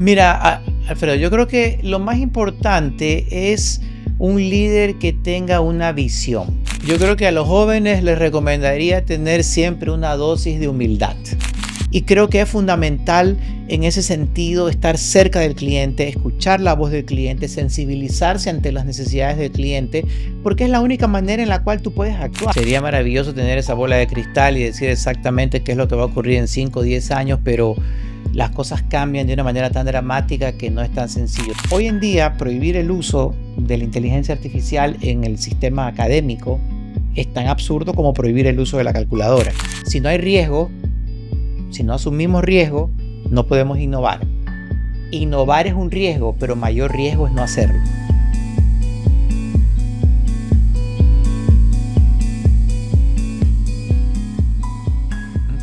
Mira, Alfredo, yo creo que lo más importante es un líder que tenga una visión. Yo creo que a los jóvenes les recomendaría tener siempre una dosis de humildad. Y creo que es fundamental en ese sentido estar cerca del cliente, escuchar la voz del cliente, sensibilizarse ante las necesidades del cliente, porque es la única manera en la cual tú puedes actuar. Sería maravilloso tener esa bola de cristal y decir exactamente qué es lo que va a ocurrir en 5 o 10 años, pero las cosas cambian de una manera tan dramática que no es tan sencillo. Hoy en día, prohibir el uso de la inteligencia artificial en el sistema académico es tan absurdo como prohibir el uso de la calculadora. Si no hay riesgo, si no asumimos riesgo, no podemos innovar. Innovar es un riesgo, pero mayor riesgo es no hacerlo.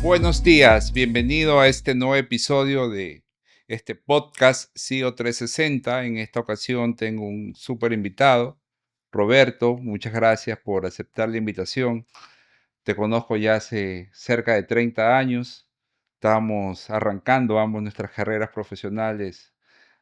Buenos días, bienvenido a este nuevo episodio de este podcast CEO 360. En esta ocasión tengo un súper invitado, Roberto. Muchas gracias por aceptar la invitación. Te conozco ya hace cerca de 30 años. Estamos arrancando ambos nuestras carreras profesionales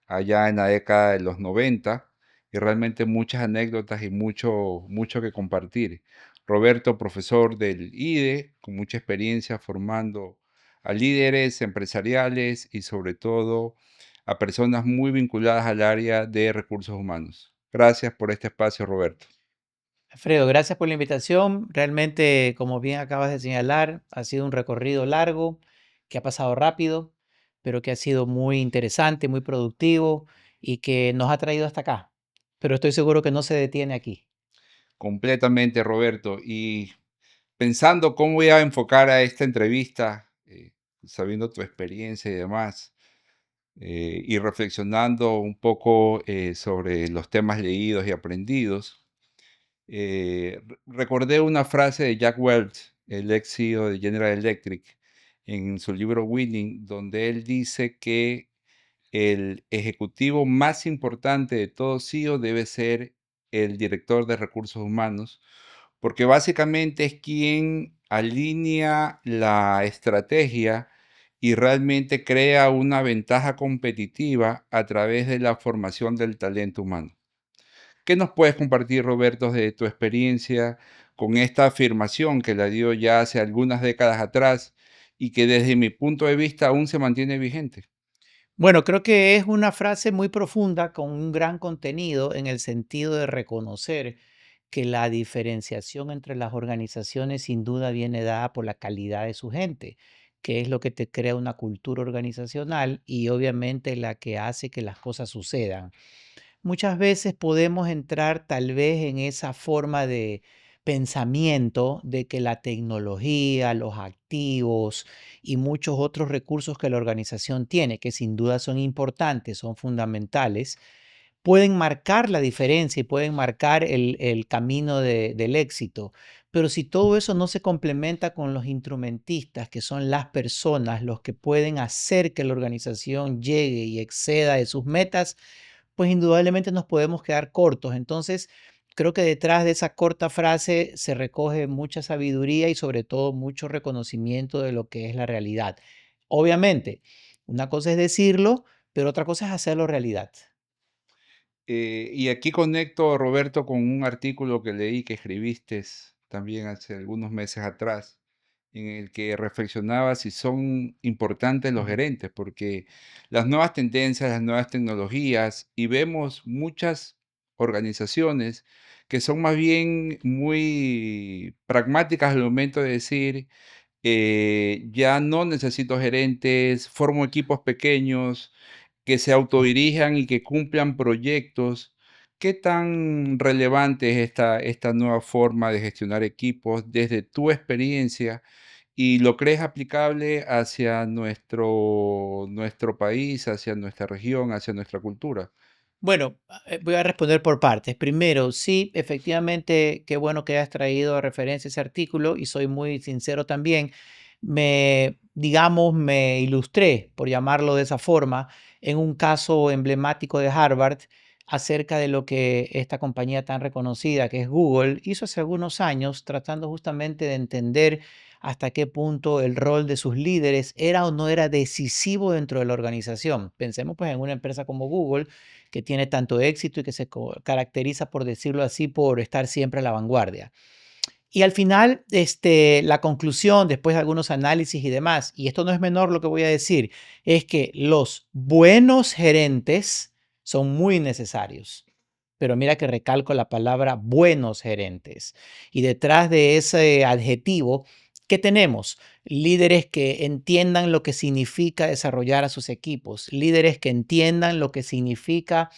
allá en la década de los 90 y realmente muchas anécdotas y mucho que compartir. Roberto, profesor del IDE, con mucha experiencia formando a líderes empresariales y sobre todo a personas muy vinculadas al área de recursos humanos. Gracias por este espacio, Roberto. Alfredo, gracias por la invitación. Realmente, como bien acabas de señalar, ha sido un recorrido largo, que ha pasado rápido, pero que ha sido muy interesante, muy productivo y que nos ha traído hasta acá. Pero estoy seguro que no se detiene aquí. Completamente, Roberto. Y pensando cómo voy a enfocar a esta entrevista, sabiendo tu experiencia y demás, y reflexionando un poco sobre los temas leídos y aprendidos, recordé una frase de Jack Welch, el ex CEO de General Electric, en su libro Winning, donde él dice que el ejecutivo más importante de todo CEO debe ser el director de recursos humanos, porque básicamente es quien alinea la estrategia y realmente crea una ventaja competitiva a través de la formación del talento humano. ¿Qué nos puedes compartir, Roberto, de tu experiencia con esta afirmación que la dio ya hace algunas décadas atrás y que desde mi punto de vista aún se mantiene vigente? Bueno, creo que es una frase muy profunda con un gran contenido en el sentido de reconocer que la diferenciación entre las organizaciones sin duda viene dada por la calidad de su gente, que es lo que te crea una cultura organizacional y obviamente la que hace que las cosas sucedan. Muchas veces podemos entrar tal vez en esa forma de pensamiento de que la tecnología, los activos y muchos otros recursos que la organización tiene, que sin duda son importantes, son fundamentales, pueden marcar la diferencia y pueden marcar el camino del éxito. Pero si todo eso no se complementa con los instrumentistas, que son las personas, los que pueden hacer que la organización llegue y exceda de sus metas, pues indudablemente nos podemos quedar cortos. Entonces, creo que detrás de esa corta frase se recoge mucha sabiduría y sobre todo mucho reconocimiento de lo que es la realidad. Obviamente, una cosa es decirlo, pero otra cosa es hacerlo realidad. Y aquí conecto, Roberto, con un artículo que leí que escribiste también hace algunos meses atrás, en el que reflexionaba si son importantes los Ujú. gerentes, porque las nuevas tendencias, las nuevas tecnologías, y vemos muchas organizaciones que son más bien muy pragmáticas al momento de decir, ya no necesito gerentes, formo equipos pequeños que se autodirijan y que cumplan proyectos. ¿Qué tan relevante es esta nueva forma de gestionar equipos desde tu experiencia y lo crees aplicable hacia nuestro país, hacia nuestra región, hacia nuestra cultura? Bueno, voy a responder por partes. Primero, sí, efectivamente, qué bueno que hayas traído a referencia ese artículo y soy muy sincero también. Digamos, me ilustré, por llamarlo de esa forma, en un caso emblemático de Harvard acerca de lo que esta compañía tan reconocida que es Google hizo hace algunos años, tratando justamente de entender hasta qué punto el rol de sus líderes era o no era decisivo dentro de la organización. Pensemos pues en una empresa como Google, que tiene tanto éxito y que se caracteriza, por decirlo así, por estar siempre a la vanguardia. Y al final, la conclusión, después de algunos análisis y demás, y esto no es menor lo que voy a decir, es que los buenos gerentes son muy necesarios. Pero mira que recalco la palabra buenos gerentes. Y detrás de ese adjetivo, ¿qué tenemos? Líderes que entiendan lo que significa desarrollar a sus equipos, líderes que entiendan lo que significa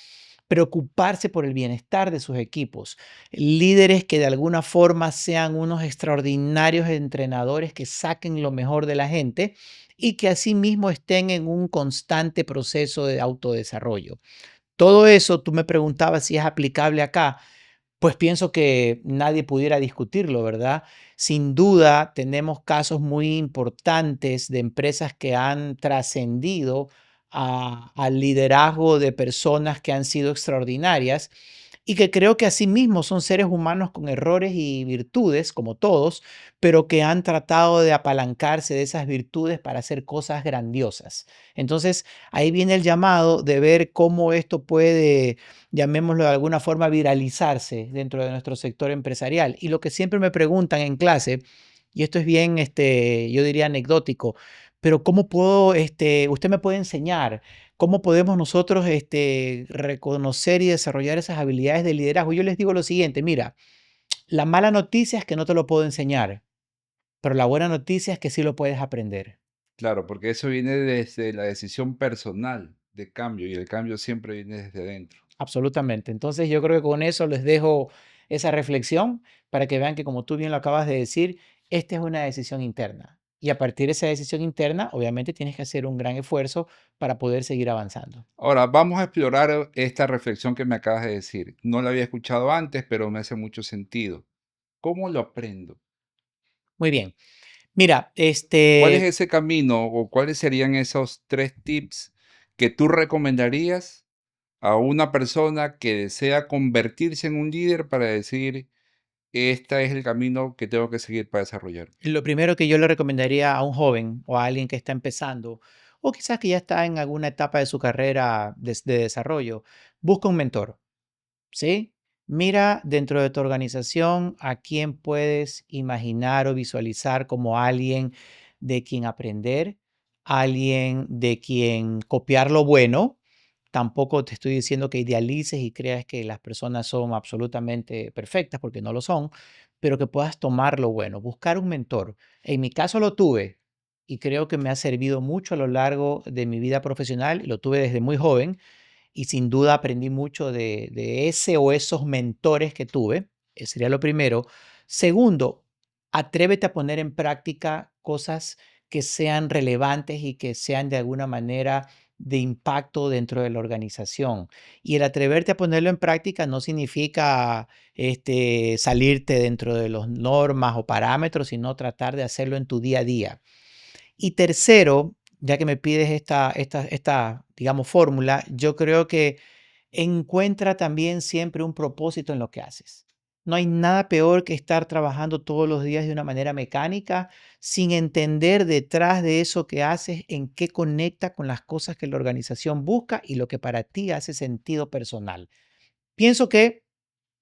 preocuparse por el bienestar de sus equipos, líderes que de alguna forma sean unos extraordinarios entrenadores que saquen lo mejor de la gente y que asimismo estén en un constante proceso de autodesarrollo. Todo eso, tú me preguntabas si es aplicable acá. Pues pienso que nadie pudiera discutirlo, ¿verdad? Sin duda, tenemos casos muy importantes de empresas que han trascendido al liderazgo de personas que han sido extraordinarias y que creo que asimismo son seres humanos con errores y virtudes, como todos, pero que han tratado de apalancarse de esas virtudes para hacer cosas grandiosas. Entonces, ahí viene el llamado de ver cómo esto puede, llamémoslo de alguna forma, viralizarse dentro de nuestro sector empresarial. Y lo que siempre me preguntan en clase, y esto es bien, yo diría anecdótico, pero ¿cómo puedo, usted me puede enseñar? ¿Cómo podemos nosotros reconocer y desarrollar esas habilidades de liderazgo? Yo les digo lo siguiente, mira, la mala noticia es que no te lo puedo enseñar, pero la buena noticia es que sí lo puedes aprender. Claro, porque eso viene desde la decisión personal de cambio y el cambio siempre viene desde dentro. Absolutamente. Entonces yo creo que con eso les dejo esa reflexión para que vean que, como tú bien lo acabas de decir, esta es una decisión interna. Y a partir de esa decisión interna, obviamente tienes que hacer un gran esfuerzo para poder seguir avanzando. Ahora, vamos a explorar esta reflexión que me acabas de decir. No la había escuchado antes, pero me hace mucho sentido. ¿Cómo lo aprendo? Muy bien. Mira, ¿Cuál es ese camino o cuáles serían esos 3 tips que tú recomendarías a una persona que desea convertirse en un líder para decir, este es el camino que tengo que seguir para desarrollarme? lo primero que yo le recomendaría a un joven o a alguien que está empezando, o quizás que ya está en alguna etapa de su carrera de desarrollo, busca un mentor. ¿Sí? Mira dentro de tu organización a quién puedes imaginar o visualizar como alguien de quien aprender, alguien de quien copiar lo bueno. Tampoco te estoy diciendo que idealices y creas que las personas son absolutamente perfectas, porque no lo son, pero que puedas tomar lo bueno, buscar un mentor. En mi caso lo tuve y creo que me ha servido mucho a lo largo de mi vida profesional y lo tuve desde muy joven y sin duda aprendí mucho de ese o esos mentores que tuve. Eso sería lo primero. Segundo, atrévete a poner en práctica cosas que sean relevantes y que sean de alguna manera de impacto dentro de la organización. Y el atreverte a ponerlo en práctica no significa salirte dentro de las normas o parámetros, sino tratar de hacerlo en tu día a día. Y tercero, ya que me pides esta, digamos, fórmula, yo creo que encuentra también siempre un propósito en lo que haces. No hay nada peor que estar trabajando todos los días de una manera mecánica sin entender detrás de eso que haces en qué conecta con las cosas que la organización busca y lo que para ti hace sentido personal. Pienso que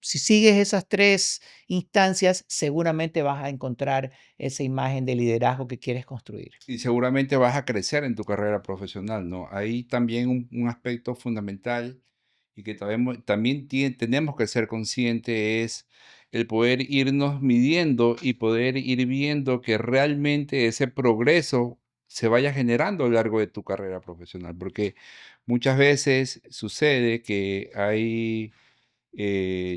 si sigues esas 3 instancias, seguramente vas a encontrar esa imagen de liderazgo que quieres construir. Y seguramente vas a crecer en tu carrera profesional, ¿no? Ahí también un aspecto fundamental y que también tenemos que ser conscientes es el poder irnos midiendo y poder ir viendo que realmente ese progreso se vaya generando a lo largo de tu carrera profesional, porque muchas veces sucede que hay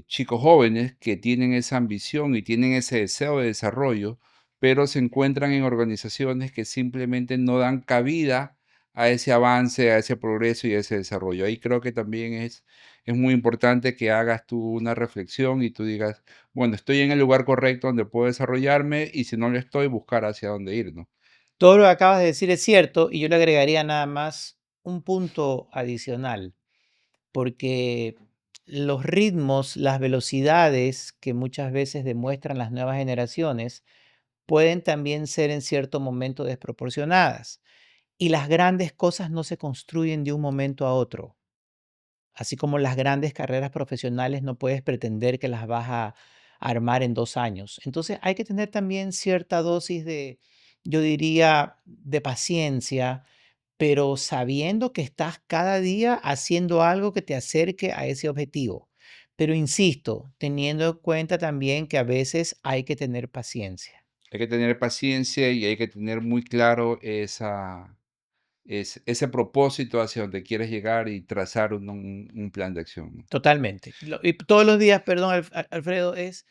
chicos jóvenes que tienen esa ambición y tienen ese deseo de desarrollo, pero se encuentran en organizaciones que simplemente no dan cabida a ese avance, a ese progreso y a ese desarrollo. Ahí creo que también es muy importante que hagas tú una reflexión y tú digas, bueno, estoy en el lugar correcto donde puedo desarrollarme y si no lo estoy, buscar hacia dónde ir, ¿no? Todo lo que acabas de decir es cierto y yo le agregaría nada más un punto adicional, porque los ritmos, las velocidades que muchas veces demuestran las nuevas generaciones pueden también ser en cierto momento desproporcionadas. Y las grandes cosas no se construyen de un momento a otro. Así como las grandes carreras profesionales no puedes pretender que las vas a armar en 2 años. Entonces hay que tener también cierta dosis de, yo diría, de paciencia, pero sabiendo que estás cada día haciendo algo que te acerque a ese objetivo. Pero insisto, teniendo en cuenta también que a veces hay que tener paciencia. Hay que tener paciencia y hay que tener muy claro ese propósito hacia donde quieres llegar y trazar un plan de acción, ¿no? Totalmente. Y todos los días, perdón, Alfredo, es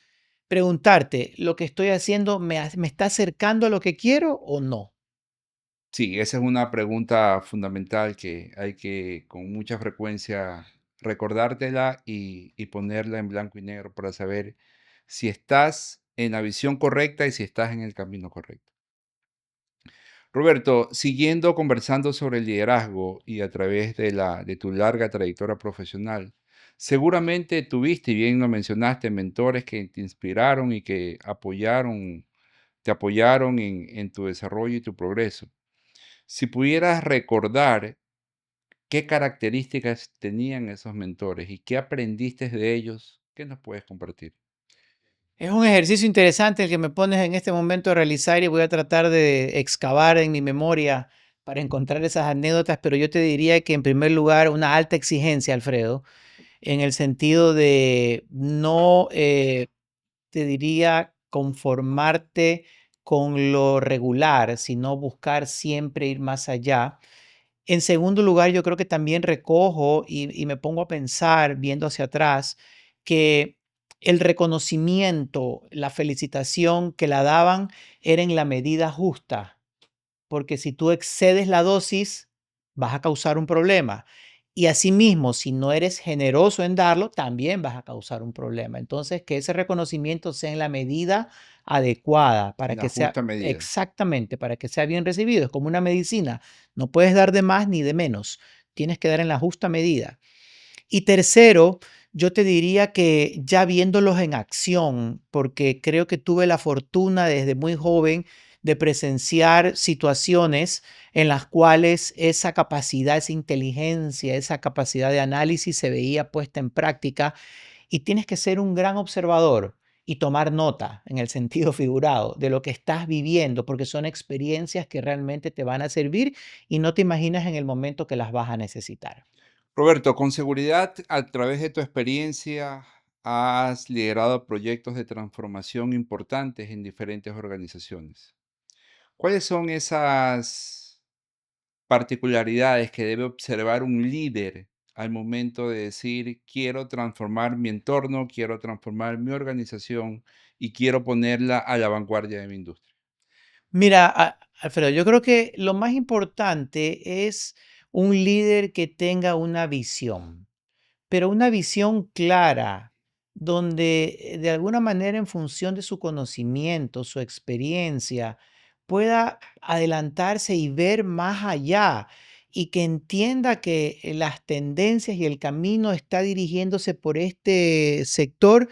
preguntarte, ¿lo que estoy haciendo me está acercando a lo que quiero o no? Sí, esa es una pregunta fundamental que hay que con mucha frecuencia recordártela y ponerla en blanco y negro para saber si estás en la visión correcta y si estás en el camino correcto. Roberto, siguiendo conversando sobre el liderazgo y a través de tu larga trayectoria profesional, seguramente tuviste, y bien lo mencionaste, mentores que te inspiraron y que te apoyaron en tu desarrollo y tu progreso. Si pudieras recordar qué características tenían esos mentores y qué aprendiste de ellos, ¿qué nos puedes compartir? Es un ejercicio interesante el que me pones en este momento a realizar y voy a tratar de excavar en mi memoria para encontrar esas anécdotas, pero yo te diría que en primer lugar una alta exigencia, Alfredo, en el sentido de no, te diría, conformarte con lo regular, sino buscar siempre ir más allá. En segundo lugar, yo creo que también recojo y me pongo a pensar, viendo hacia atrás, que el reconocimiento, la felicitación que la daban era en la medida justa, porque si tú excedes la dosis, vas a causar un problema. Y asimismo, si no eres generoso en darlo, también vas a causar un problema. Entonces, que ese reconocimiento sea en la medida adecuada para En la que sea justa medida. exactamente, para que sea bien recibido. Es como una medicina. No puedes dar de más ni de menos. Tienes que dar en la justa medida. Y tercero, yo te diría que ya viéndolos en acción, porque creo que tuve la fortuna desde muy joven de presenciar situaciones en las cuales esa capacidad, esa inteligencia, esa capacidad de análisis se veía puesta en práctica y tienes que ser un gran observador y tomar nota en el sentido figurado de lo que estás viviendo, porque son experiencias que realmente te van a servir y no te imaginas en el momento que las vas a necesitar. Roberto, con seguridad, a través de tu experiencia, has liderado proyectos de transformación importantes en diferentes organizaciones. ¿Cuáles son esas particularidades que debe observar un líder al momento de decir, quiero transformar mi entorno, quiero transformar mi organización y quiero ponerla a la vanguardia de mi industria? Mira, Alfredo, yo creo que lo más importante es un líder que tenga una visión, pero una visión clara, donde de alguna manera en función de su conocimiento, su experiencia, pueda adelantarse y ver más allá y que entienda que las tendencias y el camino está dirigiéndose por este sector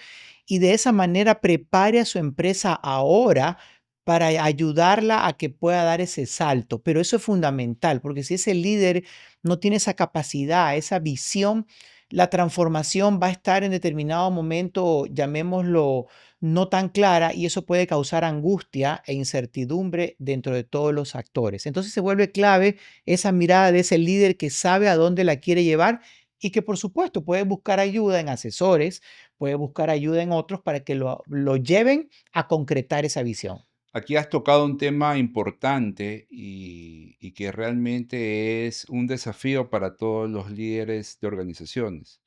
y de esa manera prepare a su empresa ahora para ayudarla a que pueda dar ese salto. Pero eso es fundamental, porque si ese líder no tiene esa capacidad, esa visión, la transformación va a estar en determinado momento, llamémoslo, no tan clara y eso puede causar angustia e incertidumbre dentro de todos los actores. Entonces se vuelve clave esa mirada de ese líder que sabe a dónde la quiere llevar y que por supuesto puede buscar ayuda en asesores, puede buscar ayuda en otros para que lo lleven a concretar esa visión. Aquí has tocado un tema importante y que realmente es un desafío para todos los líderes de organizaciones,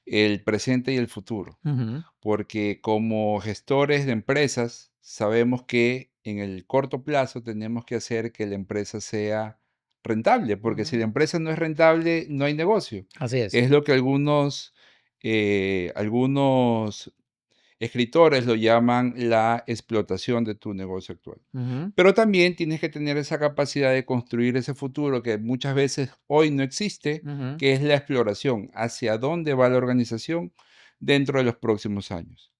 el presente y el futuro. Ujú, Porque como gestores de empresas sabemos que en el corto plazo tenemos que hacer que la empresa sea rentable, porque si ujú. la empresa no es rentable, no hay negocio. Así es. Es lo que algunos escritores lo llaman la explotación de tu negocio actual. Ujú, Pero también tienes que tener esa capacidad de construir ese futuro que muchas veces hoy no existe, ujú. que es la exploración, hacia dónde va la organización dentro de los próximos años.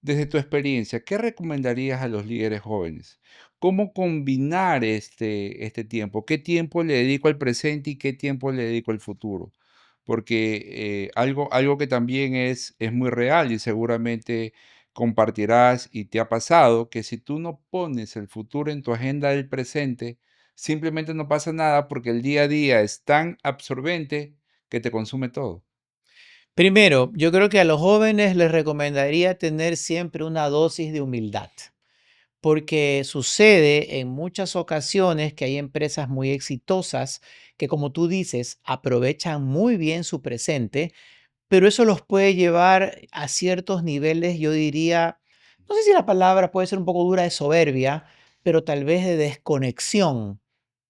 Desde tu experiencia, ¿qué recomendarías a los líderes jóvenes? ¿Cómo combinar este tiempo? ¿Qué tiempo le dedico al presente y qué tiempo le dedico al futuro? Porque algo que también es muy real y seguramente compartirás y te ha pasado, que si tú no pones el futuro en tu agenda del presente, simplemente no pasa nada porque el día a día es tan absorbente que te consume todo. Primero, yo creo que a los jóvenes les recomendaría tener siempre una dosis de humildad, porque sucede en muchas ocasiones que hay empresas muy exitosas que, como tú dices, aprovechan muy bien su presente, pero eso los puede llevar a ciertos niveles, yo diría, no sé si la palabra puede ser un poco dura de soberbia, pero tal vez de desconexión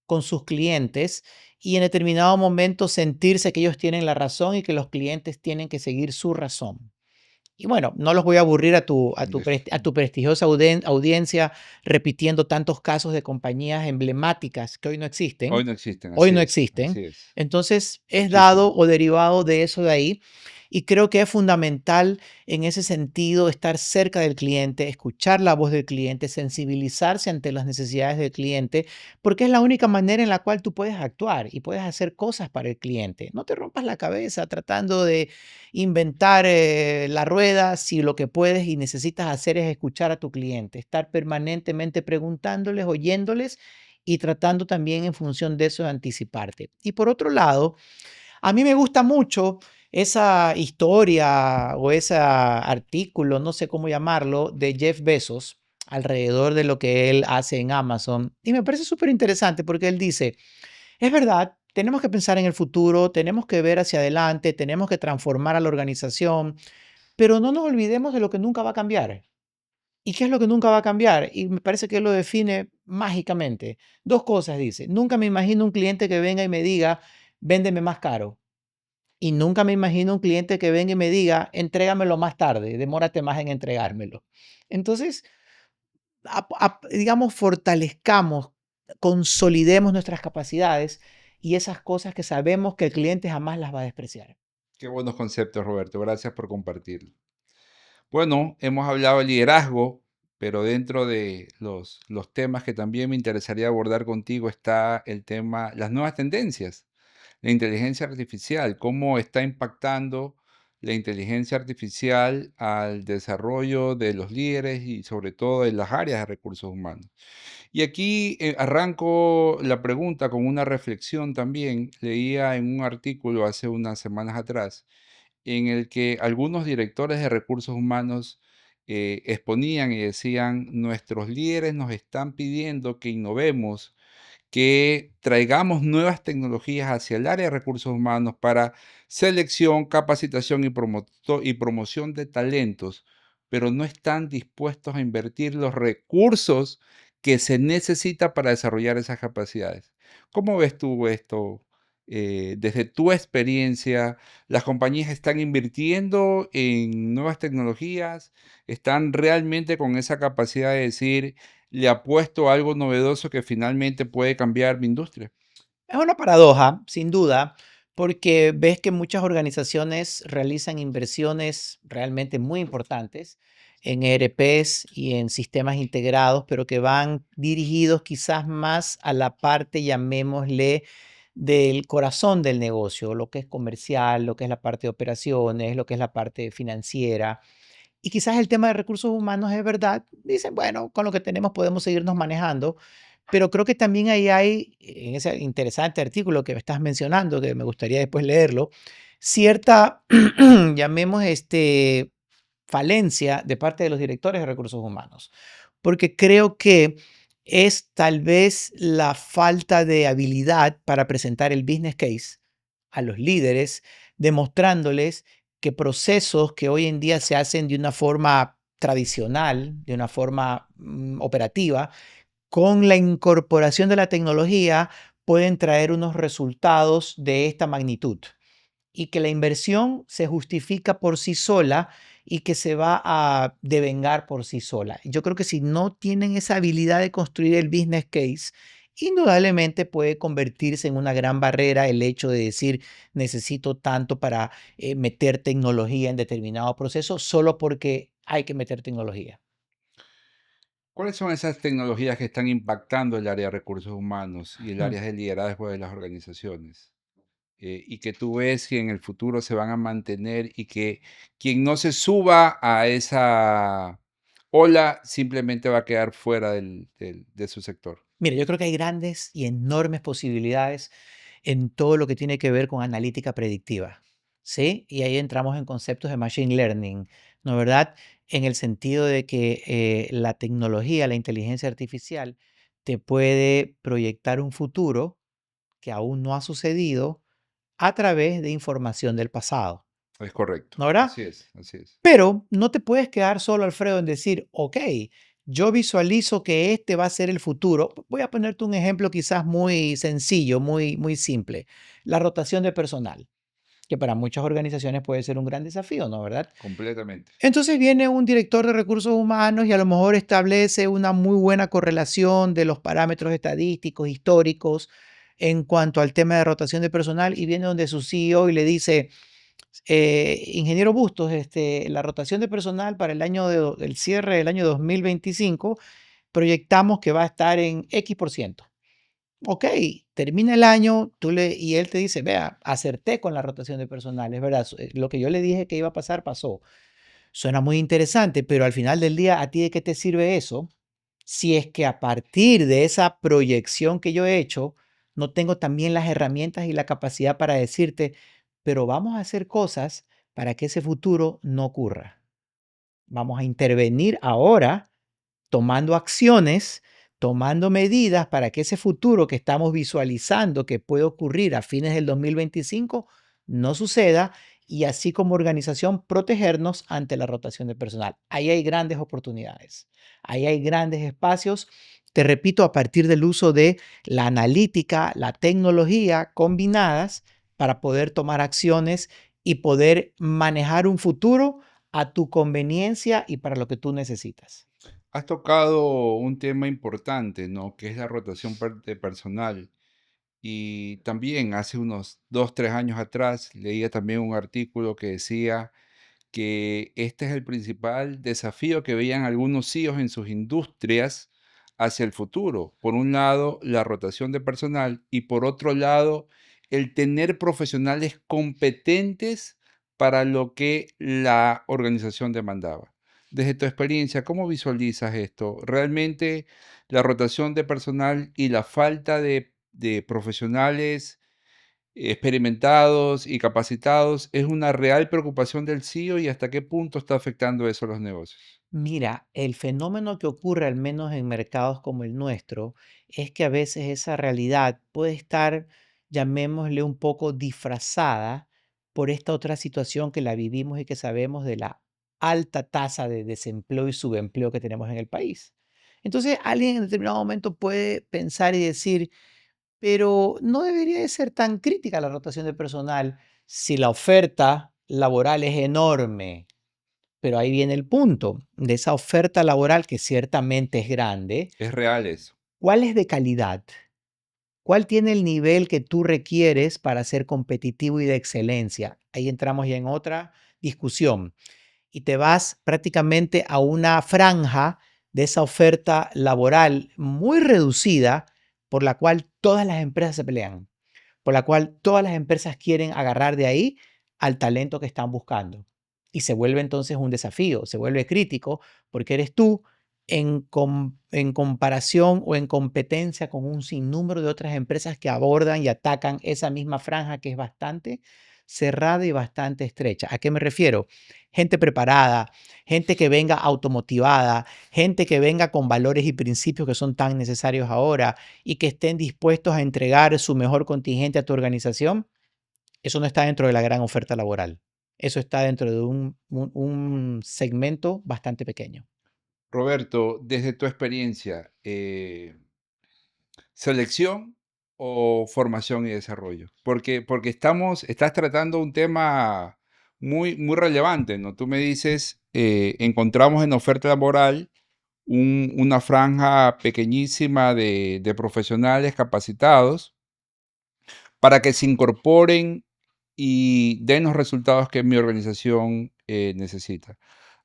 con sus clientes y en determinado momento sentirse que ellos tienen la razón y que los clientes tienen que seguir su razón. Y bueno, no los voy a aburrir a tu prestigiosa audiencia repitiendo tantos casos de compañías emblemáticas que hoy no Hoy existen. no existen, Hoy así no es, existen. así es. Entonces, es Muchísimo. dado o derivado de eso de ahí. Y creo que es fundamental en ese sentido estar cerca del cliente, escuchar la voz del cliente, sensibilizarse ante las necesidades del cliente, porque es la única manera en la cual tú puedes actuar y puedes hacer cosas para el cliente. No te rompas la cabeza tratando de inventar la rueda si lo que puedes y necesitas hacer es escuchar a tu cliente, estar permanentemente preguntándoles, oyéndoles y tratando también en función de eso de anticiparte. Y por otro lado, a mí me gusta mucho esa historia o ese artículo, no sé cómo llamarlo, de Jeff Bezos alrededor de lo que él hace en Amazon. Y me parece súper interesante porque él dice, es verdad, tenemos que pensar en el futuro, tenemos que ver hacia adelante, tenemos que transformar a la organización, pero no nos olvidemos de lo que nunca va a cambiar. ¿Y qué es lo que nunca va a cambiar? Y me parece que él lo define mágicamente. Dos cosas dice. Nunca me imagino un cliente que venga y me diga, véndeme más caro. Y nunca me imagino un cliente que venga y me diga, entrégamelo más tarde, demórate más en entregármelo. Entonces, digamos, fortalezcamos, consolidemos nuestras capacidades y esas cosas que sabemos que el cliente jamás las va a despreciar. Qué buenos conceptos, Roberto. Gracias por compartirlo. Bueno, hemos hablado de liderazgo, pero dentro de los temas que también me interesaría abordar contigo está el tema, las nuevas tendencias, la inteligencia artificial, cómo está impactando la inteligencia artificial al desarrollo de los líderes y sobre todo en las áreas de recursos humanos. Y aquí arranco la pregunta con una reflexión también. Leía en un artículo hace unas semanas atrás en el que algunos directores de recursos humanos exponían y decían, nuestros líderes nos están pidiendo que innovemos, que traigamos nuevas tecnologías hacia el área de recursos humanos para selección, capacitación y promoción de talentos, pero no están dispuestos a invertir los recursos que se necesita para desarrollar esas capacidades. ¿Cómo ves tú esto? Desde tu experiencia, ¿las compañías están invirtiendo en nuevas tecnologías? ¿Están realmente con esa capacidad de decir, le apuesto a algo novedoso que finalmente puede cambiar mi industria? Es una paradoja, sin duda, porque ves que muchas organizaciones realizan inversiones realmente muy importantes en ERPs y en sistemas integrados, pero que van dirigidos quizás más a la parte, llamémosle, del corazón del negocio, lo que es comercial, lo que es la parte de operaciones, lo que es la parte financiera. Y quizás el tema de recursos humanos es verdad. Dicen, bueno, con lo que tenemos podemos seguirnos manejando, pero creo que también ahí hay, en ese interesante artículo que me estás mencionando, que me gustaría después leerlo, cierta, llamemos, falencia de parte de los directores de recursos humanos, porque creo que es tal vez la falta de habilidad para presentar el business case a los líderes, demostrándoles que procesos que hoy en día se hacen de una forma tradicional, de una forma operativa, con la incorporación de la tecnología pueden traer unos resultados de esta magnitud y que la inversión se justifica por sí sola y que se va a devengar por sí sola. Yo creo que si no tienen esa habilidad de construir el business case, indudablemente puede convertirse en una gran barrera el hecho de decir necesito tanto para meter tecnología en determinado proceso solo porque hay que meter tecnología. ¿Cuáles son esas tecnologías que están impactando el área de recursos humanos y el Mm. área de liderazgo de las organizaciones? Y que tú ves que en el futuro se van a mantener y que quien no se suba a esa ola simplemente va a quedar fuera de su sector. Mira, yo creo que hay grandes y enormes posibilidades en todo lo que tiene que ver con analítica predictiva, ¿sí? Y ahí entramos en conceptos de machine learning, ¿no es verdad? En el sentido de que la tecnología, la inteligencia artificial, te puede proyectar un futuro que aún no ha sucedido a través de información del pasado, Es correcto. ¿no verdad? Así es, así es. Pero no te puedes quedar solo, Alfredo, en decir, ok, yo visualizo que este va a ser el futuro. Voy a ponerte un ejemplo quizás muy sencillo, muy simple. La rotación de personal, que para muchas organizaciones puede ser un gran desafío, ¿no? ¿Verdad? Completamente. Entonces viene un director de recursos humanos y a lo mejor establece una muy buena correlación de los parámetros estadísticos, históricos, en cuanto al tema de rotación de personal y viene donde su CEO y le dice, ingeniero Bustos, la rotación de personal para el cierre del año 2025, proyectamos que va a estar en X por ciento. Ok, termina el año y él te dice, vea, acerté con la rotación de personal, es verdad, lo que yo le dije que iba a pasar, pasó. Suena muy interesante, pero al final del día, ¿a ti de qué te sirve eso? Si es que a partir de esa proyección que yo he hecho, no tengo también las herramientas y la capacidad para decirte, pero vamos a hacer cosas para que ese futuro no ocurra. Vamos a intervenir ahora tomando acciones, tomando medidas para que ese futuro que estamos visualizando que puede ocurrir a fines del 2025 no suceda y así como organización protegernos ante la rotación de personal. Ahí hay grandes oportunidades, ahí hay grandes espacios, te repito, a partir del uso de la analítica, la tecnología combinadas para poder tomar acciones y poder manejar un futuro a tu conveniencia y para lo que tú necesitas. Has tocado un tema importante, ¿no? Que es la rotación de personal. Y también hace unos 2, 3 años atrás leía también un artículo que decía que este es el principal desafío que veían algunos CEOs en sus industrias hacia el futuro. Por un lado, la rotación de personal y por otro lado, el tener profesionales competentes para lo que la organización demandaba. Desde tu experiencia, ¿cómo visualizas esto? ¿Realmente la rotación de personal y la falta de profesionales experimentados y capacitados es una real preocupación del CEO y hasta qué punto está afectando eso a los negocios? Mira, el fenómeno que ocurre, al menos en mercados como el nuestro, es que a veces esa realidad puede estar, llamémosle, un poco disfrazada por esta otra situación que la vivimos y que sabemos de la alta tasa de desempleo y subempleo que tenemos en el país. Entonces, alguien en determinado momento puede pensar y decir, pero no debería de ser tan crítica la rotación de personal si la oferta laboral es enorme. Pero ahí viene el punto de esa oferta laboral que ciertamente es grande. Es real eso. ¿Cuál es de calidad? ¿Cuál tiene el nivel que tú requieres para ser competitivo y de excelencia? Ahí entramos ya en otra discusión y te vas prácticamente a una franja de esa oferta laboral muy reducida por la cual todas las empresas se pelean, por la cual todas las empresas quieren agarrar de ahí al talento que están buscando. Y se vuelve entonces un desafío, se vuelve crítico, porque eres tú en comparación o en competencia con un sinnúmero de otras empresas que abordan y atacan esa misma franja que es bastante cerrada y bastante estrecha. ¿A qué me refiero? Gente preparada, gente que venga automotivada, gente que venga con valores y principios que son tan necesarios ahora y que estén dispuestos a entregar su mejor contingente a tu organización, eso no está dentro de la gran oferta laboral. Eso está dentro de un segmento bastante pequeño. Roberto, desde tu experiencia, ¿selección o formación y desarrollo? Porque estás tratando un tema muy relevante, ¿no? Tú me dices, encontramos en oferta laboral una franja pequeñísima de profesionales capacitados para que se incorporen y den los resultados que mi organización necesita.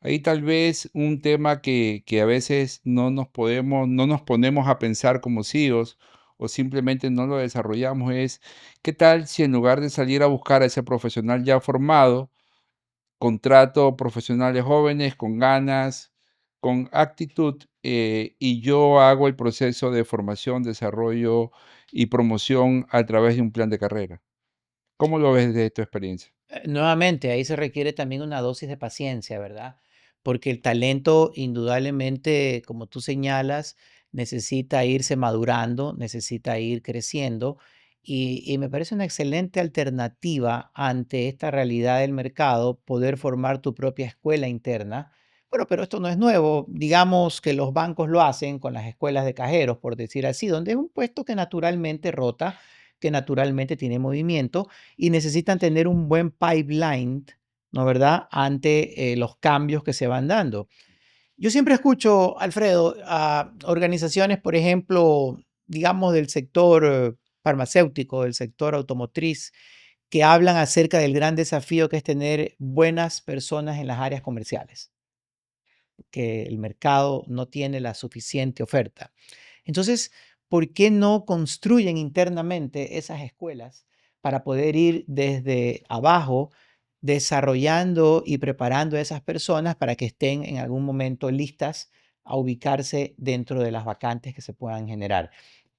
Ahí tal vez un tema que a veces no nos ponemos a pensar como CEOs o simplemente no lo desarrollamos es, ¿qué tal si en lugar de salir a buscar a ese profesional ya formado, contrato profesionales jóvenes con ganas, con actitud, y yo hago el proceso de formación, desarrollo y promoción a través de un plan de carrera? ¿Cómo lo ves desde tu experiencia? Nuevamente, ahí se requiere también una dosis de paciencia, ¿verdad? Porque el talento, indudablemente, como tú señalas, necesita irse madurando, necesita ir creciendo y me parece una excelente alternativa ante esta realidad del mercado, poder formar tu propia escuela interna. Bueno, pero esto no es nuevo. Digamos que los bancos lo hacen con las escuelas de cajeros, por decir así, donde es un puesto que naturalmente rota, que naturalmente tiene movimiento y necesitan tener un buen pipeline, ¿no verdad?, ante los cambios que se van dando. Yo siempre escucho, Alfredo, a organizaciones, por ejemplo, digamos del sector farmacéutico, del sector automotriz, que hablan acerca del gran desafío que es tener buenas personas en las áreas comerciales, que el mercado no tiene la suficiente oferta. Entonces, ¿por qué no construyen internamente esas escuelas para poder ir desde abajo desarrollando y preparando a esas personas para que estén en algún momento listas a ubicarse dentro de las vacantes que se puedan generar?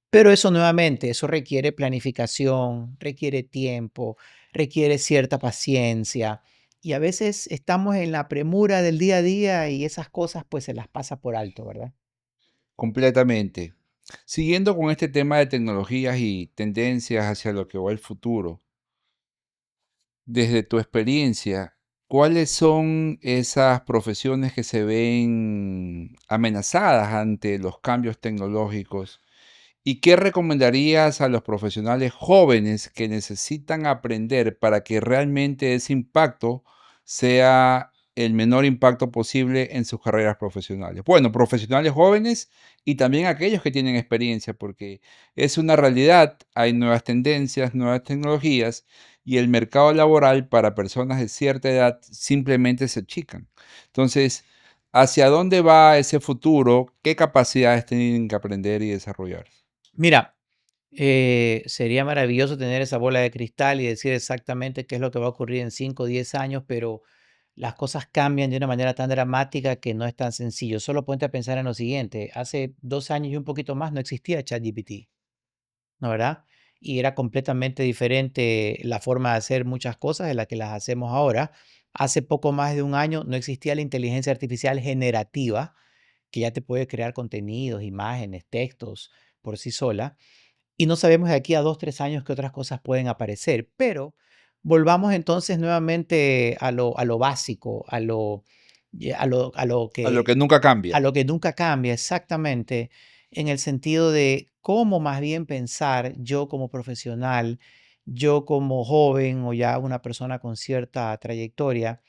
Pero eso nuevamente, eso requiere planificación, requiere tiempo, requiere cierta paciencia. Y a veces estamos en la premura del día a día y esas cosas pues se las pasa por alto, ¿verdad? Completamente. Siguiendo con este tema de tecnologías y tendencias hacia lo que va el futuro, desde tu experiencia, ¿cuáles son esas profesiones que se ven amenazadas ante los cambios tecnológicos? ¿Y qué recomendarías a los profesionales jóvenes que necesitan aprender para que realmente ese impacto sea el menor impacto posible en sus carreras profesionales? Bueno, profesionales jóvenes y también aquellos que tienen experiencia, porque es una realidad, hay nuevas tendencias, nuevas tecnologías y el mercado laboral para personas de cierta edad simplemente se achican. Entonces, ¿hacia dónde va ese futuro? ¿Qué capacidades tienen que aprender y desarrollar? Mira, sería maravilloso tener esa bola de cristal y decir exactamente qué es lo que va a ocurrir en 5 o 10 años, pero las cosas cambian de una manera tan dramática que no es tan sencillo. Solo ponte a pensar en lo siguiente, hace 2 años y un poquito más no existía ChatGPT, ¿no verdad? Y era completamente diferente la forma de hacer muchas cosas de las que las hacemos ahora. Hace poco más de un año no existía la inteligencia artificial generativa, que ya te puede crear contenidos, imágenes, textos por sí sola. Y no sabemos de aquí a 2, 3 años qué otras cosas pueden aparecer, pero volvamos entonces nuevamente a lo básico, A lo que nunca a cambia. lo que nunca cambia, exactamente, en el sentido de cómo más bien pensar yo como profesional, yo como joven o ya una persona con cierta trayectoria,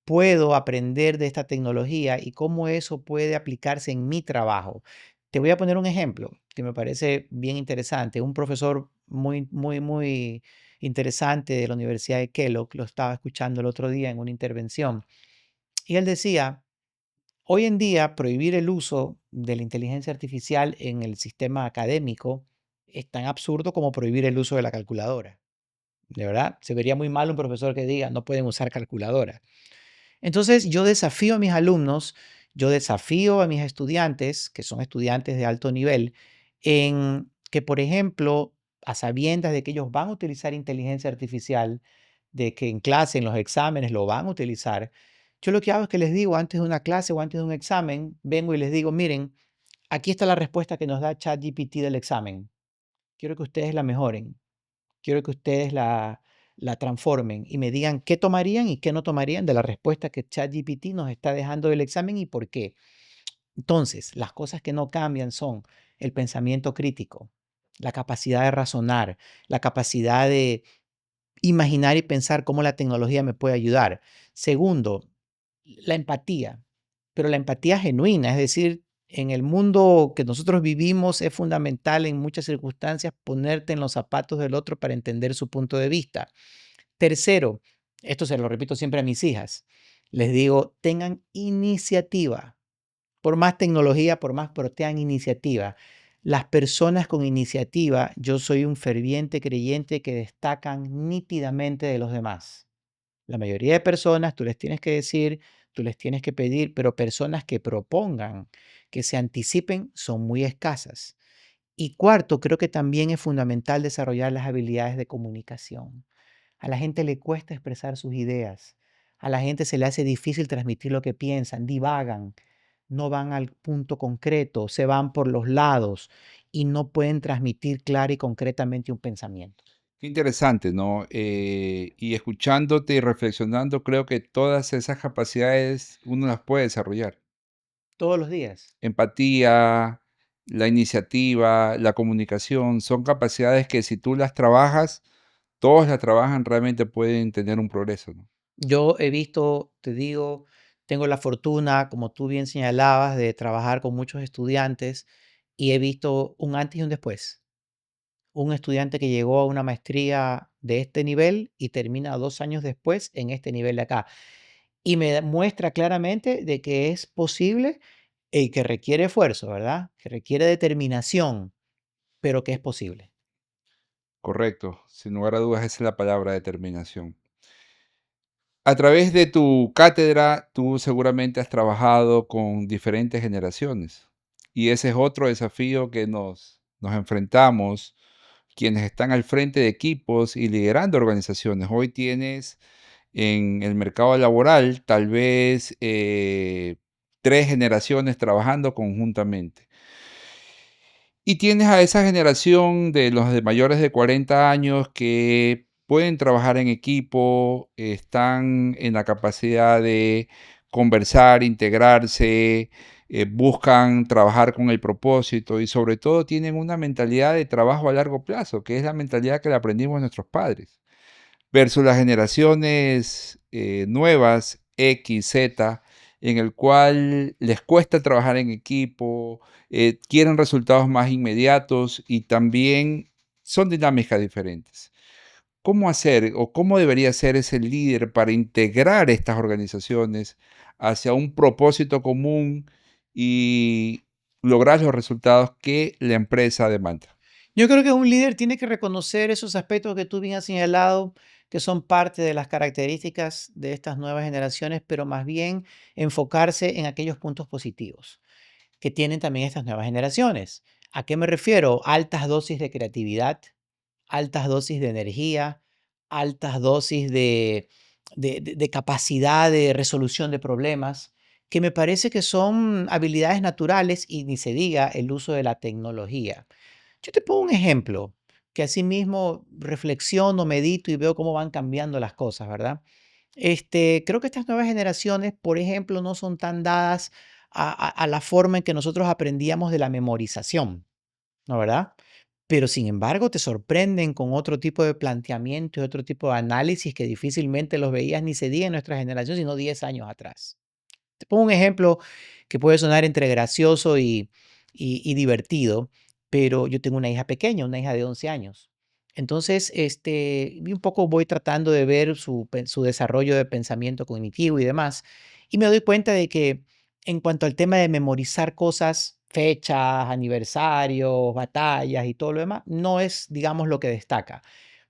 puedo aprender de esta tecnología y cómo eso puede aplicarse en mi trabajo. Te voy a poner un ejemplo que me parece bien interesante. Un profesor muy interesante de la Universidad de Kellogg, lo estaba escuchando el otro día en una intervención, y él decía, hoy en día prohibir el uso de la inteligencia artificial en el sistema académico es tan absurdo como prohibir el uso de la calculadora. De verdad, se vería muy mal un profesor que diga no pueden usar calculadora. Entonces, yo desafío a mis alumnos, yo desafío a mis estudiantes, que son estudiantes de alto nivel, en que, por ejemplo, a sabiendas de que ellos van a utilizar inteligencia artificial, de que en clase, en los exámenes lo van a utilizar, yo lo que hago es que les digo antes de una clase o antes de un examen, vengo y les digo, miren, aquí está la respuesta que nos da ChatGPT del examen. Quiero que ustedes la mejoren. Quiero que ustedes la transformen y me digan qué tomarían y qué no tomarían de la respuesta que ChatGPT nos está dejando del examen y por qué. Entonces, las cosas que no cambian son el pensamiento crítico, la capacidad de razonar, la capacidad de imaginar y pensar cómo la tecnología me puede ayudar. Segundo, la empatía, pero la empatía genuina, es decir, en el mundo que nosotros vivimos es fundamental en muchas circunstancias ponerte en los zapatos del otro para entender su punto de vista. Tercero, esto se lo repito siempre a mis hijas, Les digo, tengan iniciativa. Por más tecnología, por más, pero tengan iniciativa. Las personas con iniciativa, yo soy un ferviente creyente que destacan nítidamente de los demás. La mayoría de personas, tú les tienes que decir, tú les tienes que pedir, pero personas que propongan, que se anticipen, son muy escasas. Y cuarto, creo que también es fundamental desarrollar las habilidades de comunicación. A la gente le cuesta expresar sus ideas. A la gente se le hace difícil transmitir lo que piensan, divagan, no van al punto concreto, se van por los lados y no pueden transmitir clara y concretamente un pensamiento. Qué interesante, ¿no? Y escuchándote y reflexionando, creo que todas esas capacidades uno las puede desarrollar. Todos los días. Empatía, la iniciativa, la comunicación, son capacidades que si tú las trabajas, todos las trabajan, realmente pueden tener un progreso, ¿no? Yo he visto, te digo, tengo la fortuna, como tú bien señalabas, de trabajar con muchos estudiantes y he visto un antes y un después. Un estudiante que llegó a una maestría de este nivel y termina 2 años después en este nivel de acá. Y me muestra claramente de que es posible y que requiere esfuerzo, ¿verdad? Que requiere determinación, pero que es posible. Correcto, sin lugar a dudas, esa es la palabra determinación. A través de tu cátedra, tú seguramente has trabajado con diferentes generaciones y ese es otro desafío que nos enfrentamos quienes están al frente de equipos y liderando organizaciones. Hoy tienes en el mercado laboral tal vez 3 generaciones trabajando conjuntamente. Y tienes a esa generación de los de mayores de 40 años que pueden trabajar en equipo, están en la capacidad de conversar, integrarse, buscan trabajar con el propósito y sobre todo tienen una mentalidad de trabajo a largo plazo, que es la mentalidad que le aprendimos a nuestros padres versus las generaciones nuevas, X, Z, en el cual les cuesta trabajar en equipo, quieren resultados más inmediatos y también son dinámicas diferentes. ¿Cómo hacer o cómo debería ser ese líder para integrar estas organizaciones hacia un propósito común y lograr los resultados que la empresa demanda? Yo creo que un líder tiene que reconocer esos aspectos que tú bien has señalado, que son parte de las características de estas nuevas generaciones, pero más bien enfocarse en aquellos puntos positivos que tienen también estas nuevas generaciones. ¿A qué me refiero? Altas dosis de creatividad, altas dosis de energía, altas dosis de capacidad de resolución de problemas, que me parece que son habilidades naturales y ni se diga el uso de la tecnología. Yo te pongo un ejemplo que asimismo reflexiono, medito y veo cómo van cambiando las cosas, ¿verdad? Creo que estas nuevas generaciones, por ejemplo, no son tan dadas a la forma en que nosotros aprendíamos de la memorización, ¿no, verdad? Pero sin embargo, te sorprenden con otro tipo de planteamiento y otro tipo de análisis que difícilmente los veías ni se diga en nuestra generación, sino 10 años atrás. Te pongo un ejemplo que puede sonar entre gracioso y divertido, pero yo tengo una hija pequeña, una hija de 11 años. Entonces, y un poco voy tratando de ver su desarrollo de pensamiento cognitivo y demás, y me doy cuenta de que en cuanto al tema de memorizar cosas, fechas, aniversarios, batallas y todo lo demás, no es, digamos, lo que destaca.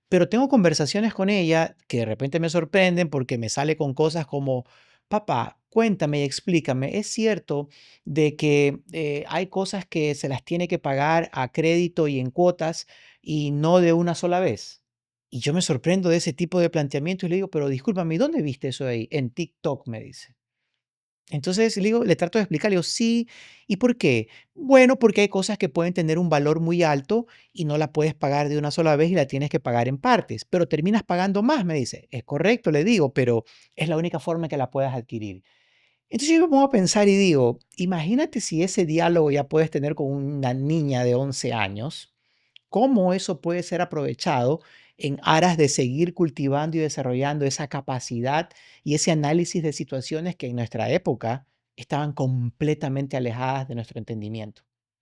Pero tengo conversaciones con ella que de repente me sorprenden porque me sale con cosas como, papá, cuéntame y explícame, ¿es cierto de que hay cosas que se las tiene que pagar a crédito y en cuotas y no de una sola vez? Y yo me sorprendo de ese tipo de planteamiento y le digo, pero discúlpame, ¿y dónde viste eso ahí? En TikTok, me dice. Entonces, le digo, le trato de explicar, le digo, sí, ¿y por qué? Bueno, porque hay cosas que pueden tener un valor muy alto y no la puedes pagar de una sola vez y la tienes que pagar en partes, pero terminas pagando más, me dice. Es correcto, le digo, pero es la única forma en que la puedas adquirir. Entonces yo me pongo a pensar y digo, imagínate si ese diálogo ya puedes tener con una niña de 11 años, cómo eso puede ser aprovechado en aras de seguir cultivando y desarrollando esa capacidad y ese análisis de situaciones que en nuestra época estaban completamente alejadas de nuestro entendimiento.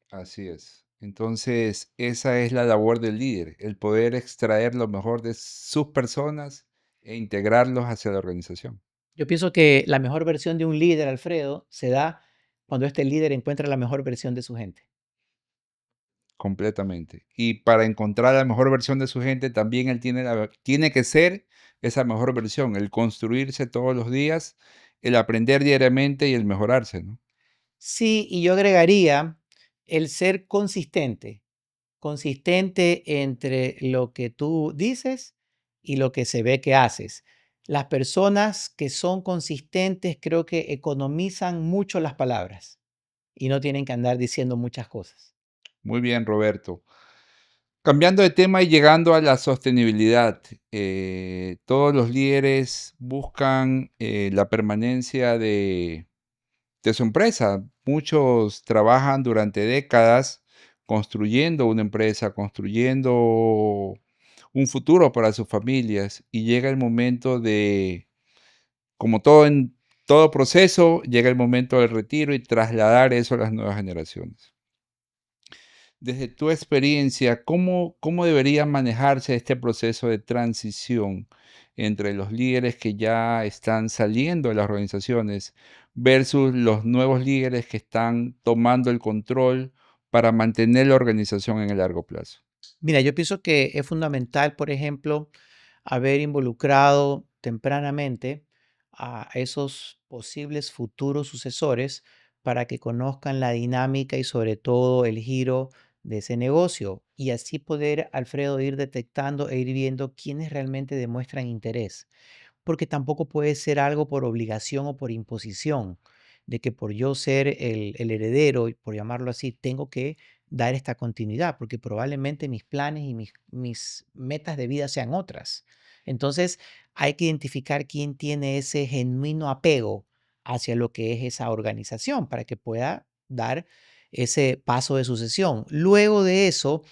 Así es. Entonces, esa es la labor del líder, el poder extraer lo mejor de sus personas e integrarlos hacia la organización. Yo pienso que la mejor versión de un líder, Alfredo, se da cuando este líder encuentra la mejor versión de su gente. Completamente. Y para encontrar la mejor versión de su gente, también él tiene que ser esa mejor versión, el construirse todos los días, el aprender diariamente y el mejorarse, ¿no? Sí, y yo agregaría el ser consistente, consistente entre lo que tú dices y lo que se ve que haces. Las personas que son consistentes creo que economizan mucho las palabras y no tienen que andar diciendo muchas cosas. Muy bien, Roberto. Cambiando de tema y llegando a la sostenibilidad, todos los líderes buscan la permanencia de su empresa. Muchos trabajan durante décadas construyendo una empresa, construyendo un futuro para sus familias y llega el momento de, como todo en todo proceso, llega el momento del retiro y trasladar eso a las nuevas generaciones. Desde tu experiencia, ¿cómo debería manejarse este proceso de transición entre los líderes que ya están saliendo de las organizaciones versus los nuevos líderes que están tomando el control para mantener la organización en el largo plazo? Mira, yo pienso que es fundamental, por ejemplo, haber involucrado tempranamente a esos posibles futuros sucesores para que conozcan la dinámica y sobre todo el giro de ese negocio y así poder, Alfredo, ir detectando e ir viendo quiénes realmente demuestran interés, porque tampoco puede ser algo por obligación o por imposición, de que por yo ser el heredero, y por llamarlo así, tengo que dar esta continuidad, porque probablemente mis planes y mis metas de vida sean otras. Entonces, hay que identificar quién tiene ese genuino apego hacia lo que es esa organización para que pueda dar ese paso de sucesión. Luego de eso,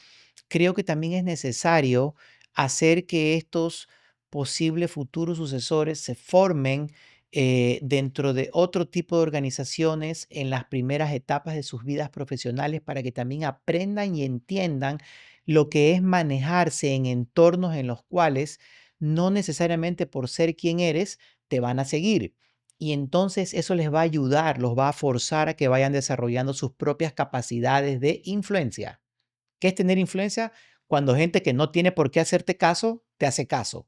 creo que también es necesario hacer que estos posibles futuros sucesores se formen dentro de otro tipo de organizaciones en las primeras etapas de sus vidas profesionales para que también aprendan y entiendan lo que es manejarse en entornos en los cuales no necesariamente por ser quien eres te van a seguir. Y entonces eso les va a ayudar, los va a forzar a que vayan desarrollando sus propias capacidades de influencia. ¿Qué es tener influencia? Cuando gente que no tiene por qué hacerte caso, te hace caso,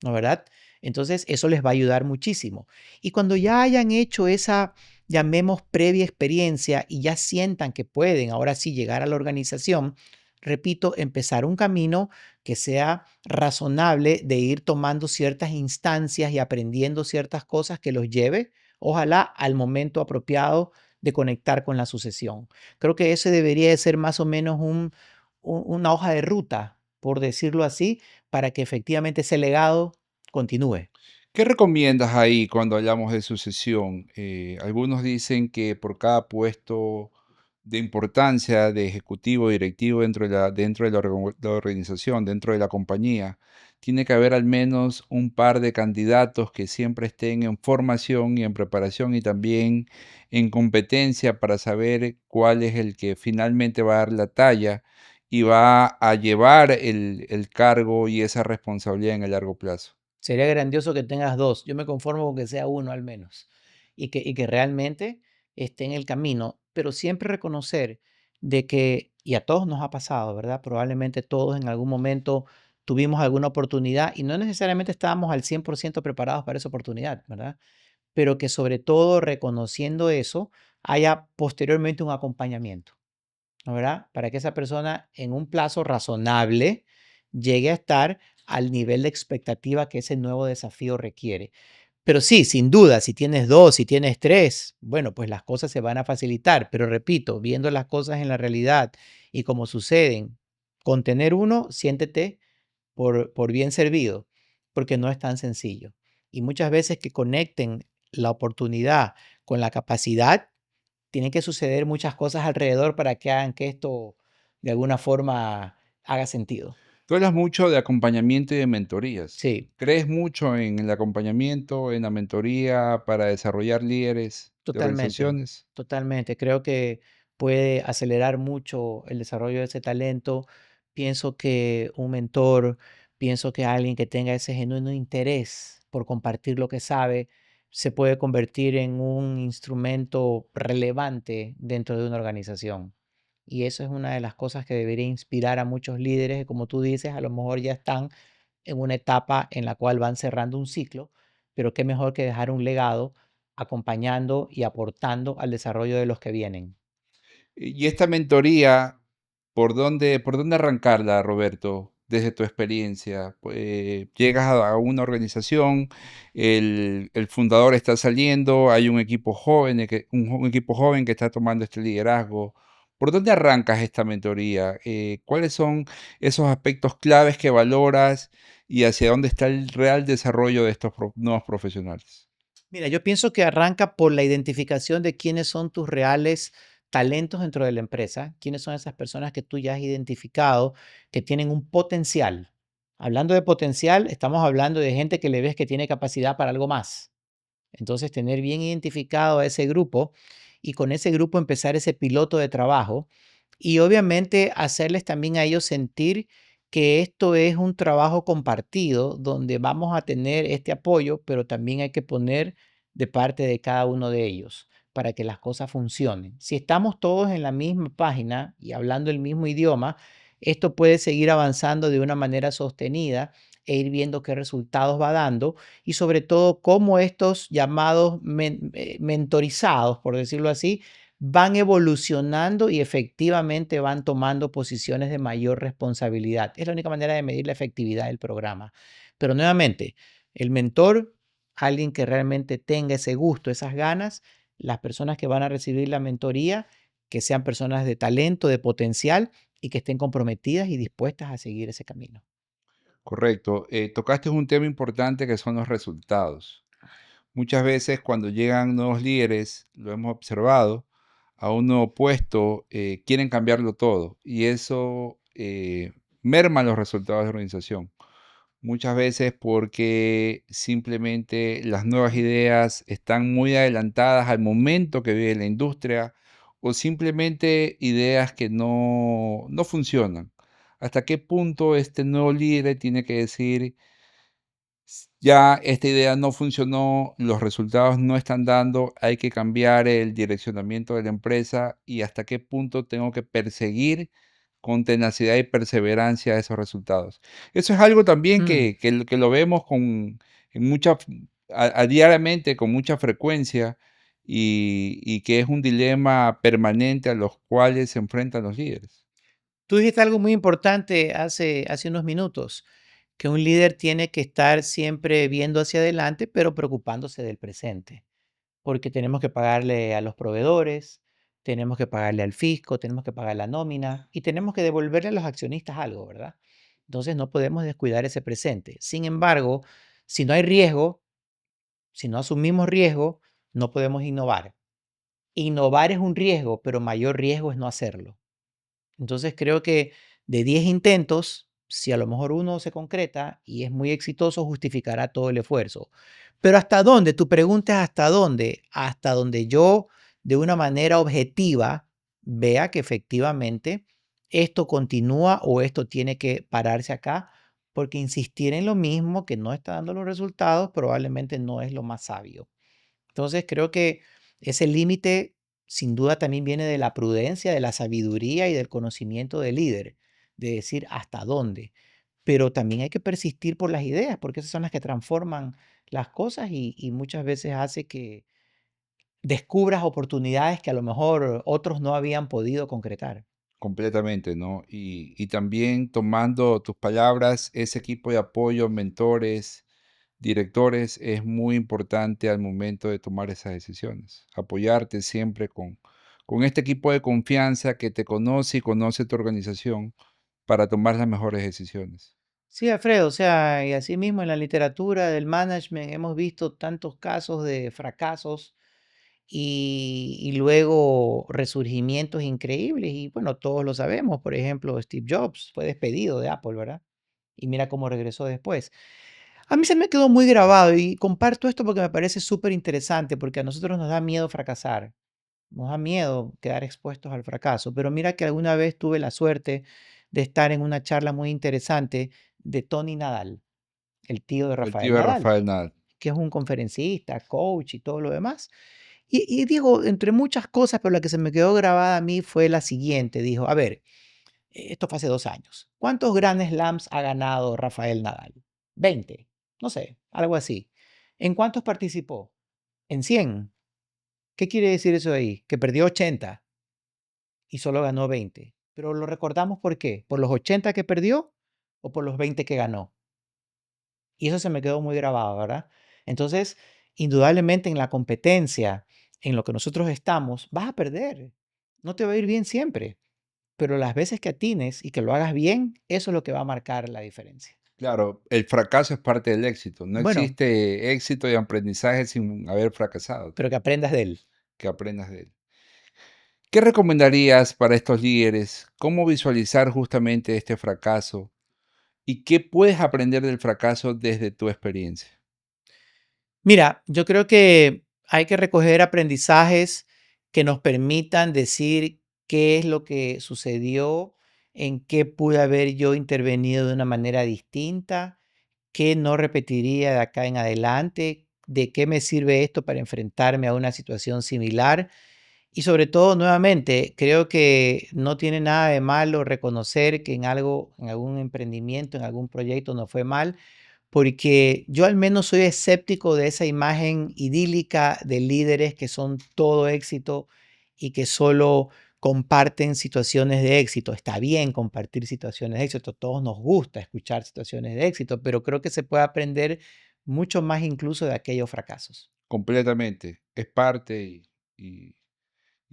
¿no verdad? Entonces, eso les va a ayudar muchísimo. Y cuando ya hayan hecho esa, llamemos, previa experiencia y ya sientan que pueden ahora sí llegar a la organización, repito, empezar un camino que sea razonable de ir tomando ciertas instancias y aprendiendo ciertas cosas que los lleve, ojalá, al momento apropiado de conectar con la sucesión. Creo que ese debería de ser más o menos una hoja de ruta, por decirlo así, para que efectivamente ese legado continúe. ¿Qué recomiendas ahí cuando hablamos de sucesión? Algunos dicen que por cada puesto de importancia de ejecutivo, directivo dentro de la organización, dentro de la compañía, tiene que haber al menos un par de candidatos que siempre estén en formación y en preparación y también en competencia para saber cuál es el que finalmente va a dar la talla y va a llevar el cargo y esa responsabilidad en el largo plazo. Sería grandioso que tengas 2. Yo me conformo con que sea uno al menos. Y que realmente esté en el camino, pero siempre reconocer de que, y a todos nos ha pasado, ¿verdad? Probablemente todos en algún momento tuvimos alguna oportunidad y no necesariamente estábamos al 100% preparados para esa oportunidad, ¿verdad? Pero que sobre todo reconociendo eso, haya posteriormente un acompañamiento. ¿No verdad? Para que esa persona en un plazo razonable llegue a estar al nivel de expectativa que ese nuevo desafío requiere. Pero sí, sin duda, si tienes 2, si tienes 3, bueno, pues las cosas se van a facilitar. Pero repito, viendo las cosas en la realidad y como suceden, con tener uno, siéntete por bien servido, porque no es tan sencillo. Y muchas veces que conecten la oportunidad con la capacidad, tienen que suceder muchas cosas alrededor para que hagan que esto de alguna forma haga sentido. Tú hablas mucho de acompañamiento y de mentorías. Sí, ¿Crees mucho en el acompañamiento, en la mentoría para desarrollar líderes de totalmente, organizaciones? totalmente. Creo que puede acelerar mucho el desarrollo de ese talento. Pienso que un mentor, pienso que alguien que tenga ese genuino interés por compartir lo que sabe, se puede convertir en un instrumento relevante dentro de una organización. Y eso es una de las cosas que debería inspirar a muchos líderes que, como tú dices, a lo mejor ya están en una etapa en la cual van cerrando un ciclo, pero qué mejor que dejar un legado acompañando y aportando al desarrollo de los que vienen. Y esta mentoría, ¿por dónde arrancarla, Roberto, desde tu experiencia? Llegas a una organización, el fundador está saliendo, hay un equipo joven, un equipo joven que está tomando este liderazgo. ¿Por dónde arrancas esta mentoría? ¿Cuáles son esos aspectos claves que valoras y hacia dónde está el real desarrollo de estos nuevos profesionales? Mira, yo pienso que arranca por la identificación de quiénes son tus reales talentos dentro de la empresa, quiénes son esas personas que tú ya has identificado que tienen un potencial. Hablando de potencial, estamos hablando de gente que le ves que tiene capacidad para algo más. Entonces, tener bien identificado a ese grupo y con ese grupo empezar ese piloto de trabajo y obviamente hacerles también a ellos sentir que esto es un trabajo compartido donde vamos a tener este apoyo, pero también hay que poner de parte de cada uno de ellos para que las cosas funcionen. Si estamos todos en la misma página y hablando el mismo idioma, esto puede seguir avanzando de una manera sostenida e ir viendo qué resultados va dando y sobre todo cómo estos llamados mentorizados, por decirlo así, van evolucionando y efectivamente van tomando posiciones de mayor responsabilidad. Es la única manera de medir la efectividad del programa. Pero nuevamente, el mentor, alguien que realmente tenga ese gusto, esas ganas, las personas que van a recibir la mentoría, que sean personas de talento, de potencial y que estén comprometidas y dispuestas a seguir ese camino. Correcto. Tocaste un tema importante que son los resultados. Muchas veces cuando llegan nuevos líderes, lo hemos observado, a un nuevo puesto, quieren cambiarlo todo y eso merma los resultados de la organización. Muchas veces porque simplemente las nuevas ideas están muy adelantadas al momento que vive la industria o simplemente ideas que no funcionan. ¿Hasta qué punto este nuevo líder tiene que decir, ya esta idea no funcionó, los resultados no están dando, hay que cambiar el direccionamiento de la empresa y hasta qué punto tengo que perseguir con tenacidad y perseverancia esos resultados? Eso es algo también Mm. que lo vemos en diariamente, con mucha frecuencia y que es un dilema permanente a los cuales se enfrentan los líderes. Tú dijiste algo muy importante hace unos minutos, que un líder tiene que estar siempre viendo hacia adelante, pero preocupándose del presente, porque tenemos que pagarle a los proveedores, tenemos que pagarle al fisco, tenemos que pagar la nómina y tenemos que devolverle a los accionistas algo, ¿verdad? Entonces no podemos descuidar ese presente. Sin embargo, si no hay riesgo, si no asumimos riesgo, no podemos innovar. Innovar es un riesgo, pero mayor riesgo es no hacerlo. Entonces creo que de 10 intentos, si a lo mejor uno se concreta y es muy exitoso, justificará todo el esfuerzo. Pero ¿hasta dónde? Tu pregunta es ¿hasta dónde? Hasta donde yo, de una manera objetiva, vea que efectivamente esto continúa o esto tiene que pararse acá, porque insistir en lo mismo que no está dando los resultados probablemente no es lo más sabio. Entonces, creo que ese límite sin duda también viene de la prudencia, de la sabiduría y del conocimiento del líder, de decir hasta dónde. Pero también hay que persistir por las ideas, porque esas son las que transforman las cosas y muchas veces hace que descubras oportunidades que a lo mejor otros no habían podido concretar. Completamente, ¿no? Y también tomando tus palabras, ese equipo de apoyo, mentores, directores, es muy importante al momento de tomar esas decisiones. Apoyarte siempre con este equipo de confianza que te conoce y conoce tu organización para tomar las mejores decisiones. Sí, Alfredo, o sea, y así mismo en la literatura del management hemos visto tantos casos de fracasos y luego resurgimientos increíbles. Y bueno, todos lo sabemos. Por ejemplo, Steve Jobs fue despedido de Apple, ¿verdad? Y mira cómo regresó después. A mí se me quedó muy grabado y comparto esto porque me parece súper interesante, porque a nosotros nos da miedo fracasar, nos da miedo quedar expuestos al fracaso. Pero mira que alguna vez tuve la suerte de estar en una charla muy interesante de Tony Nadal, el tío de El Rafael tío de Nadal, Rafael Nadal. que es un conferencista, coach y todo lo demás. Y dijo, entre muchas cosas, pero la que se me quedó grabada a mí fue la siguiente. Dijo, a ver, esto fue hace 2 años. ¿Cuántos Grand Slams ha ganado Rafael Nadal? 20, no sé, algo así. ¿En cuántos participó? En 100. ¿Qué quiere decir eso de ahí? Que perdió 80 y solo ganó 20. Pero lo recordamos ¿por qué? ¿Por los 80 que perdió o por los 20 que ganó? Y eso se me quedó muy grabado, ¿verdad? Entonces, indudablemente en la competencia, en lo que nosotros estamos, vas a perder. No te va a ir bien siempre, pero las veces que atines y que lo hagas bien, eso es lo que va a marcar la diferencia. Claro, el fracaso es parte del éxito. No Bueno, existe éxito y aprendizaje sin haber fracasado, pero que aprendas de él. que aprendas de él. ¿Qué recomendarías para estos líderes? ¿Cómo visualizar justamente este fracaso? ¿Y qué puedes aprender del fracaso desde tu experiencia? Mira, yo creo que hay que recoger aprendizajes que nos permitan decir qué es lo que sucedió, en qué pude haber yo intervenido de una manera distinta, qué no repetiría de acá en adelante, de qué me sirve esto para enfrentarme a una situación similar. Y sobre todo, nuevamente, creo que no tiene nada de malo reconocer que en algo, en algún emprendimiento, en algún proyecto no fue mal, porque yo al menos soy escéptico de esa imagen idílica de líderes que son todo éxito y que solo comparten situaciones de éxito. Está bien compartir situaciones de éxito, a todos nos gusta escuchar situaciones de éxito, pero creo que se puede aprender mucho más incluso de aquellos fracasos. Completamente. Es parte y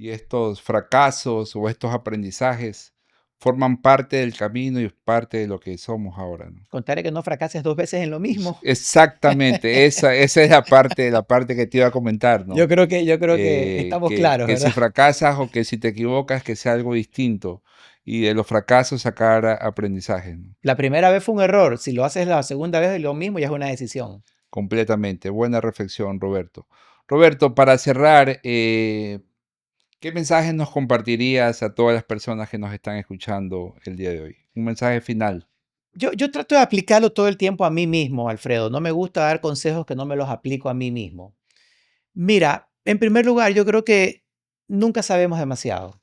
y estos fracasos o estos aprendizajes forman parte del camino y parte de lo que somos ahora, ¿no? Contaré que no fracases 2 veces en lo mismo. Exactamente, esa es la parte que te iba a comentar, Yo ¿no? creo que, yo creo que estamos Que claros, que si ¿verdad? fracasas o que si te equivocas, que sea algo distinto, y de los fracasos sacar aprendizajes, ¿no? La primera vez fue un error. Si lo haces la segunda vez, lo mismo ya es una decisión. Completamente. Buena reflexión, Roberto. Roberto, para cerrar, ¿qué mensajes nos compartirías a todas las personas que nos están escuchando el día de hoy? Un mensaje final. Yo trato de aplicarlo todo el tiempo a mí mismo, Alfredo. No me gusta dar consejos que no me los aplico a mí mismo. Mira, en primer lugar, yo creo que nunca sabemos demasiado.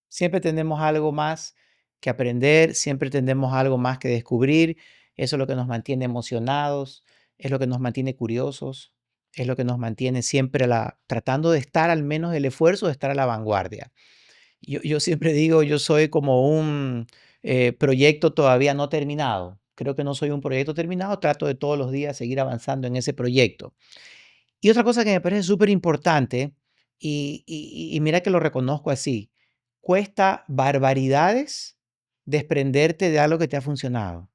Siempre tenemos algo más que aprender, siempre tenemos algo más que descubrir. Eso es lo que nos mantiene emocionados, es lo que nos mantiene curiosos, es lo que nos mantiene siempre tratando de estar al menos el esfuerzo de estar a la vanguardia. Yo siempre digo, yo soy como un proyecto todavía no terminado. Creo que no soy un proyecto terminado, trato de todos los días seguir avanzando en ese proyecto. Y otra cosa que me parece súper importante, y mira que lo reconozco así, cuesta barbaridades desprenderte de algo que te ha funcionado,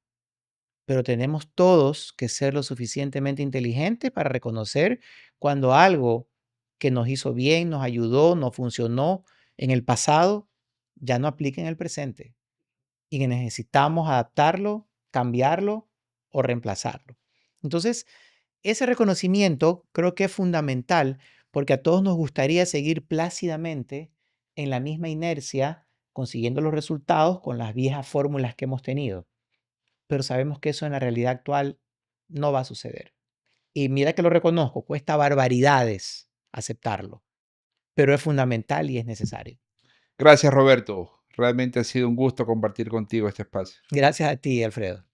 pero tenemos todos que ser lo suficientemente inteligentes para reconocer cuando algo que nos hizo bien, nos ayudó, nos funcionó en el pasado, ya no aplica en el presente y que necesitamos adaptarlo, cambiarlo o reemplazarlo. Entonces, ese reconocimiento creo que es fundamental porque a todos nos gustaría seguir plácidamente en la misma inercia, consiguiendo los resultados con las viejas fórmulas que hemos tenido. Pero sabemos que eso en la realidad actual no va a suceder. Y mira que lo reconozco, cuesta barbaridades aceptarlo, pero es fundamental y es necesario. Gracias, Roberto. Realmente ha sido un gusto compartir contigo este espacio. Gracias a ti, Alfredo.